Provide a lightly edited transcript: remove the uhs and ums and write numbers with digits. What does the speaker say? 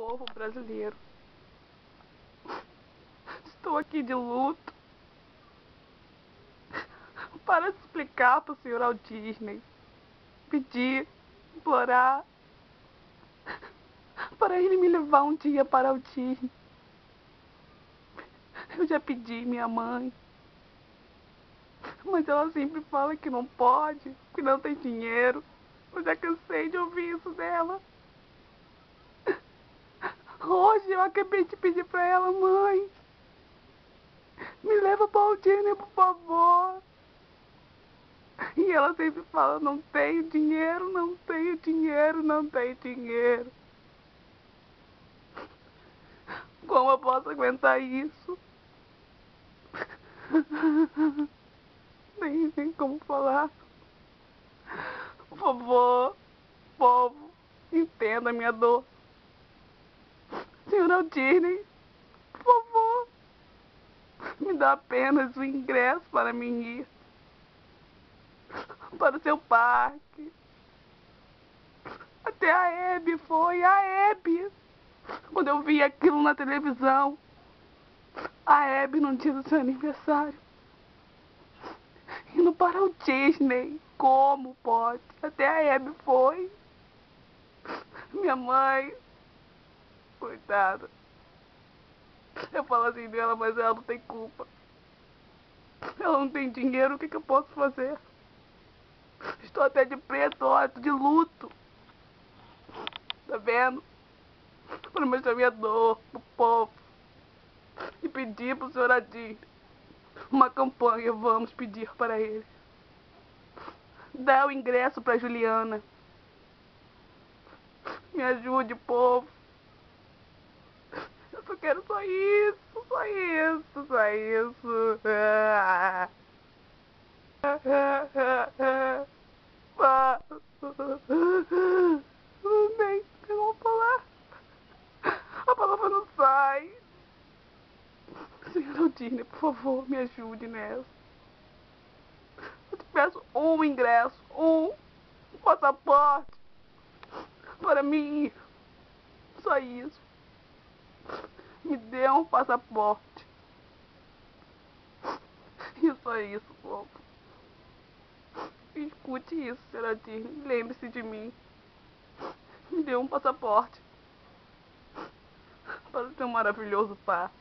povo brasileiro. Estou aqui de luto para explicar para o senhor Walt Disney, pedir, implorar para ele me levar um dia para Walt Disney. Eu já pedi minha mãe, mas ela sempre fala que não pode, que não tem dinheiro. Eu já cansei de ouvir isso dela. Hoje eu acabei de pedir para ela: mãe, me leva para Walt Disney, por favor. E ela sempre fala: não tenho dinheiro, não tenho dinheiro, não tenho dinheiro. Como eu posso aguentar isso? Nem como falar. Por favor, povo, entenda a minha dor. Senhor Walt Disney, por favor, me dá apenas o ingresso para mim ir para o seu parque. Até a Hebe foi, a Hebe. Quando eu vi aquilo na televisão, a Hebe no dia do seu aniversário, indo para o Disney. Como pode? Até a Hebe foi. Minha mãe, coitada. Eu falo assim dela, mas ela não tem culpa. Ela não tem dinheiro, o que eu posso fazer? Estou até de preto, ó, de luto. Tá vendo? Para mostrar minha dor pro povo. E pedir pro senhor Adil uma campanha. Vamos pedir para ele. Dá o ingresso pra Juliana. Me ajude, povo. Eu só quero só isso, só isso, só isso. Nem como falar. A palavra não sai. Senhor Aldine, por favor, me ajude nessa. Eu te peço um ingresso, um passaporte para mim ir. Só isso. Me dê um passaporte. E só isso, povo. Escute isso, senhor Aldine. Lembre-se de mim. Me dê um passaporte para o seu maravilhoso parque.